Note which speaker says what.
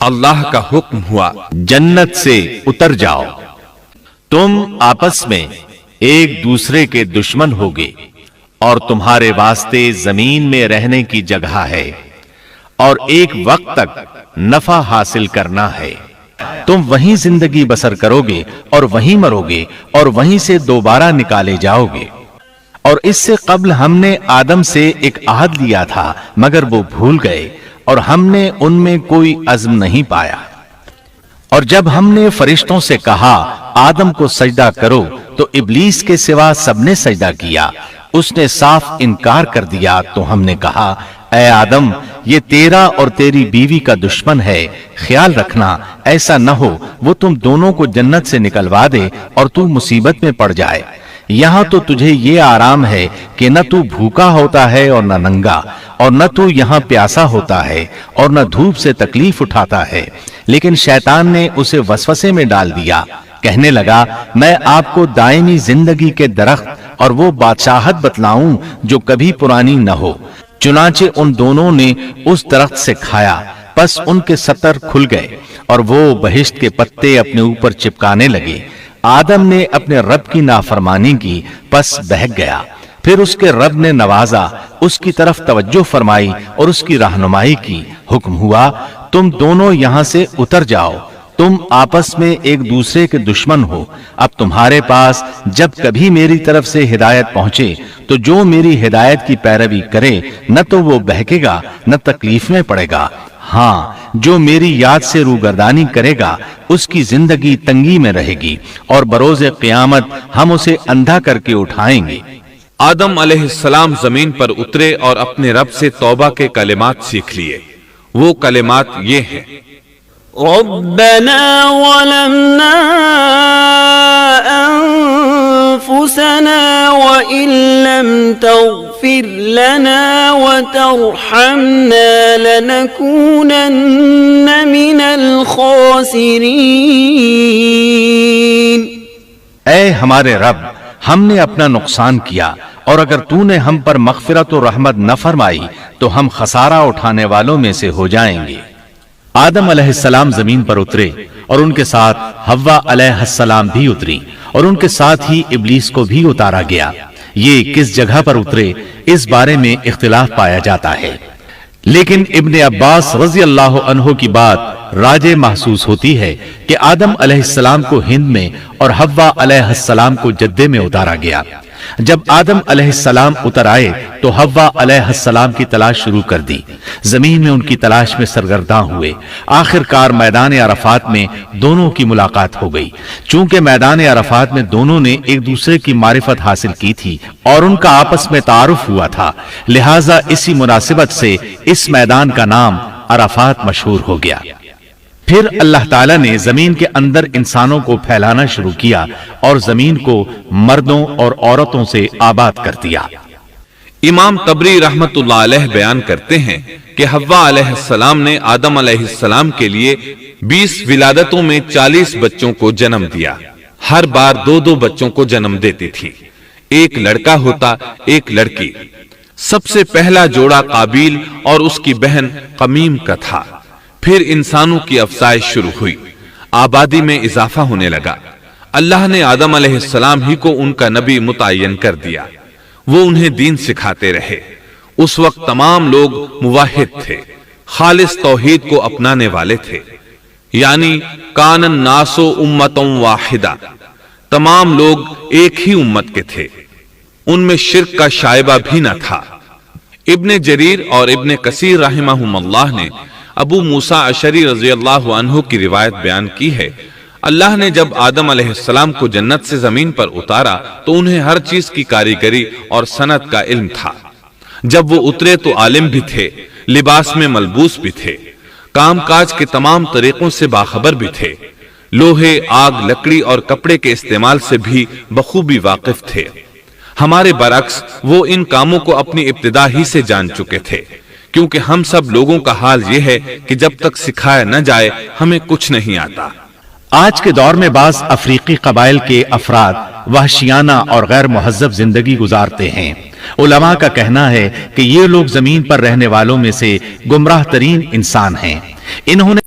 Speaker 1: اللہ کا حکم ہوا،
Speaker 2: جنت سے اتر جاؤ، تم آپس میں ایک دوسرے کے دشمن ہوگے اور تمہارے واسطے زمین میں رہنے کی جگہ ہے اور ایک وقت تک نفع حاصل کرنا ہے۔ تم وہیں زندگی بسر کرو گے اور وہیں مرو گے اور وہیں سے دوبارہ نکالے جاؤ گے۔ اور اس سے قبل ہم نے آدم سے ایک عہد لیا تھا مگر وہ بھول گئے اور ہم نے ان میں کوئی عزم نہیں پایا۔ اور جب ہم نے فرشتوں سے کہا آدم کو سجدہ کرو تو ابلیس کے سوا سب نے سجدہ کیا، اس نے صاف انکار کر دیا۔ تو ہم نے کہا اے آدم، یہ تیرا اور تیری بیوی کا دشمن ہے، خیال رکھنا ایسا نہ ہو وہ تم دونوں کو جنت سے نکلوا دے اور تو مصیبت میں پڑ جائے۔ یہاں تو تجھے یہ آرام ہے کہ نہ تو بھوکا ہوتا ہے اور نہ ننگا، اور نہ تو یہاں پیاسا ہوتا ہے اور نہ دھوپ سے تکلیف اٹھاتا ہے۔ لیکن شیطان نے اسے وسوسے میں ڈال دیا، کہنے لگا میں آپ کو دائمی زندگی کے درخت اور وہ بادشاہت بتلاؤں جو کبھی پرانی نہ ہو۔ چنانچہ ان دونوں نے اس درخت سے کھایا، پس ان کے ستر کھل گئے اور وہ بہشت کے پتے اپنے اوپر چپکانے لگے۔ آدم نے اپنے رب کی نافرمانی کی، پس بہک گیا۔ پھر اس کے رب نے نوازا، اس کی طرف توجہ فرمائی اور اس کی رہنمائی کی۔ حکم ہوا تم دونوں یہاں سے اتر جاؤ، تم آپس میں ایک دوسرے کے دشمن ہو۔ اب تمہارے پاس جب کبھی میری طرف سے ہدایت پہنچے تو جو میری ہدایت کی پیروی کرے نہ تو وہ بہکے گا نہ تکلیف میں پڑے گا، ہاں جو میری یاد سے روگردانی کرے گا اس کی زندگی تنگی میں رہے گی اور بروز قیامت ہم اسے اندھا کر کے اٹھائیں گے۔
Speaker 1: آدم علیہ السلام زمین پر اترے اور اپنے رب سے توبہ کے کلمات سیکھ لیے۔ وہ کلمات یہ ہیں:
Speaker 3: ربنا ظلمنا أنفسنا وإن لم تغفر لنا وترحمنا لنكونن من الخاسرين۔
Speaker 2: اے ہمارے رب، ہم نے اپنا نقصان کیا اور اگر تو نے ہم پر مغفرت و رحمت نہ فرمائی تو ہم خسارہ اٹھانے والوں میں سے ہو جائیں گے۔ آدم علیہ السلام زمین پر اترے اور ان کے ساتھ حوا علیہ السلام بھی اتری اور ان کے ساتھ ہی ابلیس کو بھی اتارا گیا۔ یہ کس جگہ پر اترے اس بارے میں اختلاف پایا جاتا ہے، لیکن ابن عباس رضی اللہ عنہ کی بات راجح محسوس ہوتی ہے کہ آدم علیہ السلام کو ہند میں اور حوا علیہ السلام کو جدے میں اتارا گیا۔ جب آدم علیہ السلام اتر آئے تو حوا علیہ السلام کی تلاش شروع کر دی، زمین میں ان کی تلاش میں سرگرداں ہوئے۔ آخر کار میدان عرفات میں دونوں کی ملاقات ہو گئی۔ چونکہ میدان عرفات میں دونوں نے ایک دوسرے کی معرفت حاصل کی تھی اور ان کا آپس میں تعارف ہوا تھا، لہٰذا اسی مناسبت سے اس میدان کا نام عرفات مشہور ہو گیا۔ پھر اللہ تعالیٰ نے زمین کے اندر انسانوں کو پھیلانا شروع کیا اور زمین کو مردوں اور عورتوں سے آباد کر دیا۔
Speaker 1: امام طبری رحمت اللہ علیہ بیان کرتے ہیں کہ حوا علیہ السلام نے آدم علیہ السلام کے لیے 20 ولادتوں میں 40 بچوں کو جنم دیا۔ ہر بار 2 بچوں کو جنم دیتی تھی، ایک لڑکا ہوتا ایک لڑکی۔ سب سے پہلا جوڑا قابیل اور اس کی بہن قمیم کا تھا۔ پھر انسانوں کی افزائش شروع ہوئی، آبادی میں اضافہ ہونے لگا۔ اللہ نے آدم علیہ السلام ہی کو ان کا نبی متعین کر دیا، وہ انہیں دین سکھاتے رہے۔ اس وقت تمام لوگ موحد تھے، خالص توحید کو اپنانے والے تھے، یعنی کان الناس امۃ واحدہ، تمام لوگ ایک ہی امت کے تھے، ان میں شرک کا شائبہ بھی نہ تھا۔ ابن جریر اور ابن کثیر رحمہم اللہ نے ابو موسیٰ اشعری رضی اللہ عنہ کی روایت بیان کی ہے، اللہ نے جب آدم علیہ السلام کو جنت سے زمین پر اتارا تو انہیں ہر چیز کی کاریگری اور صنعت کا علم تھا۔ جب وہ اترے تو عالم بھی تھے، لباس میں ملبوس بھی تھے، کام کاج کے تمام طریقوں سے باخبر بھی تھے، لوہے، آگ، لکڑی اور کپڑے کے استعمال سے بھی بخوبی واقف تھے۔ ہمارے برعکس وہ ان کاموں کو اپنی ابتدا ہی سے جان چکے تھے، کیونکہ ہم سب لوگوں کا حال یہ ہے کہ جب تک سکھایا نہ جائے ہمیں کچھ نہیں آتا۔
Speaker 2: آج کے دور میں بعض افریقی قبائل کے افراد وحشیانہ اور غیر مہذب زندگی گزارتے ہیں۔ علماء کا کہنا ہے کہ یہ لوگ زمین پر رہنے والوں میں سے گمراہ ترین انسان ہیں۔ انہوں نے